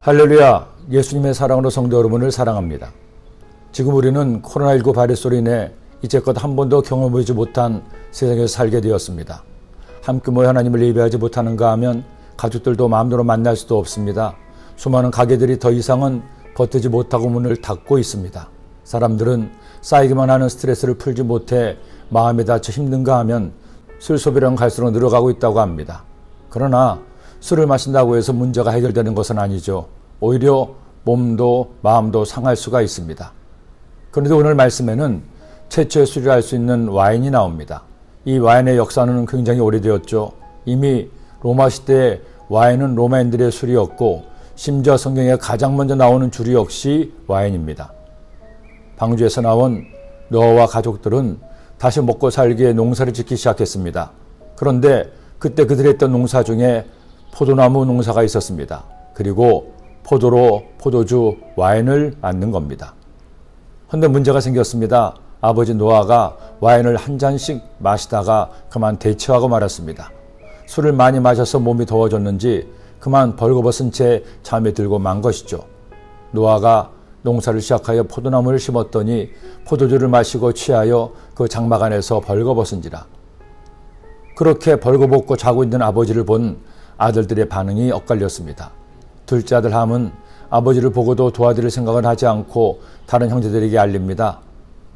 할렐루야, 예수님의 사랑으로 성도 여러분을 사랑합니다. 지금 우리는 코로나19 바이러스로 인해 이제껏 한 번도 경험해보지 못한 세상에서 살게 되었습니다. 함께 모여 하나님을 예배하지 못하는가 하면 가족들도 마음대로 만날 수도 없습니다. 수많은 가게들이 더 이상은 버티지 못하고 문을 닫고 있습니다. 사람들은 쌓이기만 하는 스트레스를 풀지 못해 마음이 다쳐 힘든가 하면 술 소비量갈수록 늘어가고 있다고 합니다. 그러나 술을 마신다고 해서 문제가 해결되는 것은 아니죠. 오히려 몸도 마음도 상할 수가 있습니다. 그런데 오늘 말씀에는 최초의 술이라 할 수 있는 와인이 나옵니다. 이 와인의 역사는 굉장히 오래되었죠. 이미 로마 시대에 와인은 로마인들의 술이었고 심지어 성경에 가장 먼저 나오는 주류 역시 와인입니다. 방주에서 나온 노아와 가족들은 다시 먹고 살기에 농사를 짓기 시작했습니다. 그런데 그때 그들이 했던 농사 중에 포도나무 농사가 있었습니다. 그리고 포도로 포도주, 와인을 만든 겁니다. 그런데 문제가 생겼습니다. 아버지 노아가 와인을 한 잔씩 마시다가 그만 대처하고 말았습니다. 술을 많이 마셔서 몸이 더워졌는지 그만 벌거벗은 채 잠에 들고 만 것이죠. 노아가 농사를 시작하여 포도나무를 심었더니 포도주를 마시고 취하여 그 장막 안에서 벌거벗은지라. 그렇게 벌거벗고 자고 있는 아버지를 본 아들들의 반응이 엇갈렸습니다. 둘째 아들 함은 아버지를 보고도 도와드릴 생각은 하지 않고 다른 형제들에게 알립니다.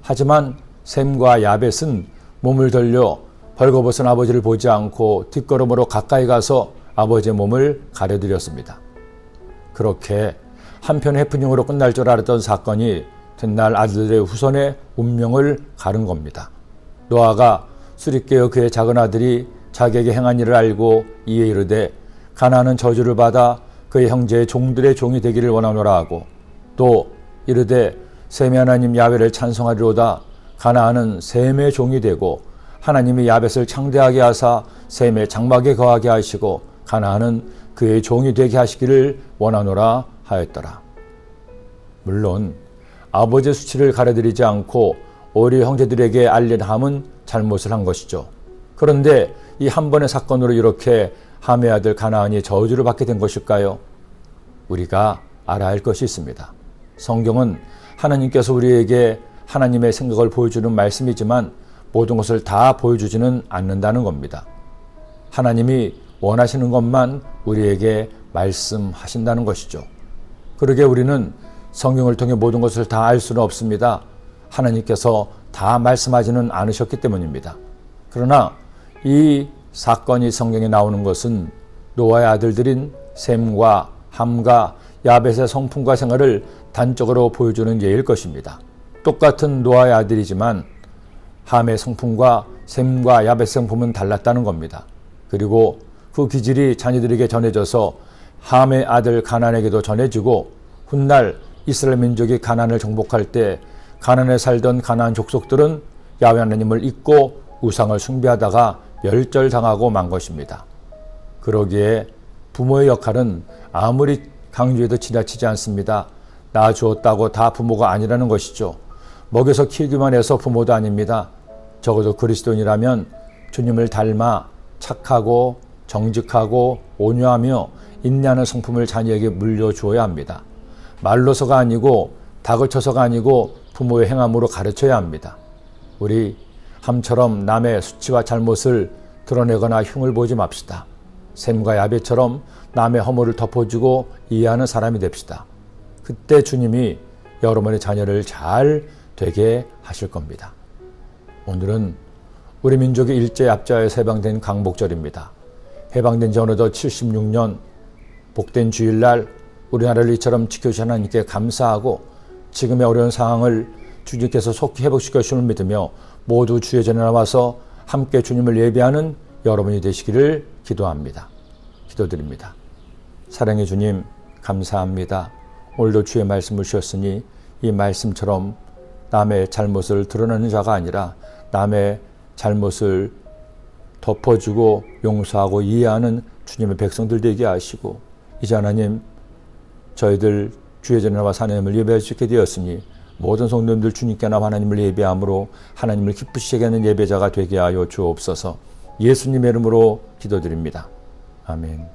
하지만 셈과 야벳은 몸을 돌려 벌거벗은 아버지를 보지 않고 뒷걸음으로 가까이 가서 아버지의 몸을 가려드렸습니다. 그렇게 한편의 해프닝으로 끝날 줄 알았던 사건이 뒷날 아들들의 후손의 운명을 가른 겁니다. 노아가 술이 깨어 그의 작은 아들이 자기에게 행한 일을 알고 이에 이르되 가나안은 저주를 받아 그의 형제의 종들의 종이 되기를 원하노라 하고 또 이르되 셈의 하나님 야훼를 찬송하리로다 가나안은 셈의 종이 되고 하나님이 야벳을 창대하게 하사 셈의 장막에 거하게 하시고 가나안은 그의 종이 되게 하시기를 원하노라 하였더라. 물론 아버지의 수치를 가려드리지 않고 오히려 형제들에게 알린 함은 잘못을 한 것이죠. 그런데 이 한 번의 사건으로 이렇게 함의 아들 가나안이 저주를 받게 된 것일까요? 우리가 알아야 할 것이 있습니다. 성경은 하나님께서 우리에게 하나님의 생각을 보여주는 말씀이지만 모든 것을 다 보여주지는 않는다는 겁니다. 하나님이 원하시는 것만 우리에게 말씀하신다는 것이죠. 그러게 우리는 성경을 통해 모든 것을 다 알 수는 없습니다. 하나님께서 다 말씀하지는 않으셨기 때문입니다. 그러나 이 사건이 성경에 나오는 것은 노아의 아들들인 셈과 함과 야벳의 성품과 생활을 단적으로 보여주는 예일 것입니다. 똑같은 노아의 아들이지만 함의 성품과 셈과 야벳의 성품은 달랐다는 겁니다. 그리고 그 기질이 자녀들에게 전해져서 함의 아들 가나안에게도 전해지고 훗날 이스라엘 민족이 가나안을 정복할 때 가나안에 살던 가나안 족속들은 야훼 하나님을 잊고 우상을 숭배하다가 멸절당하고 만 것입니다. 그러기에 부모의 역할은 아무리 강조해도 지나치지 않습니다. 낳아주었다고 다 부모가 아니라는 것이죠. 먹여서 키우기만 해서 부모도 아닙니다. 적어도 그리스도인이라면 주님을 닮아 착하고 정직하고 온유하며 인내하는 성품을 자녀에게 물려주어야 합니다. 말로서가 아니고 닭을 쳐서가 아니고 부모의 행함으로 가르쳐야 합니다. 우리 함처럼 남의 수치와 잘못을 드러내거나 흉을 보지 맙시다. 셈과 야벳처럼 남의 허물을 덮어주고 이해하는 사람이 됩시다. 그때 주님이 여러분의 자녀를 잘 되게 하실 겁니다. 오늘은 우리 민족의 일제 압제하에서 해방된 강복절입니다. 해방된 지 어느덧 76년 복된 주일날 우리나라를 이처럼 지켜주신 하나님께 감사하고 지금의 어려운 상황을 주님께서 속히 회복시켜 주심을 믿으며 모두 주의 전에 나와서 함께 주님을 예배하는 여러분이 되시기를 기도합니다. 기도드립니다. 사랑의 주님 감사합니다. 오늘도 주의 말씀을 주셨으니 이 말씀처럼 남의 잘못을 드러내는 자가 아니라 남의 잘못을 덮어주고 용서하고 이해하는 주님의 백성들 되게 하시고 이제 하나님 저희들 주의 전에 나와 하나님을 예배할 수 있게 되었으니 모든 성도님들 주님께 나와 하나님을 예배함으로 하나님을 기쁘시게 하는 예배자가 되게 하여 주옵소서. 예수님의 이름으로 기도드립니다. 아멘.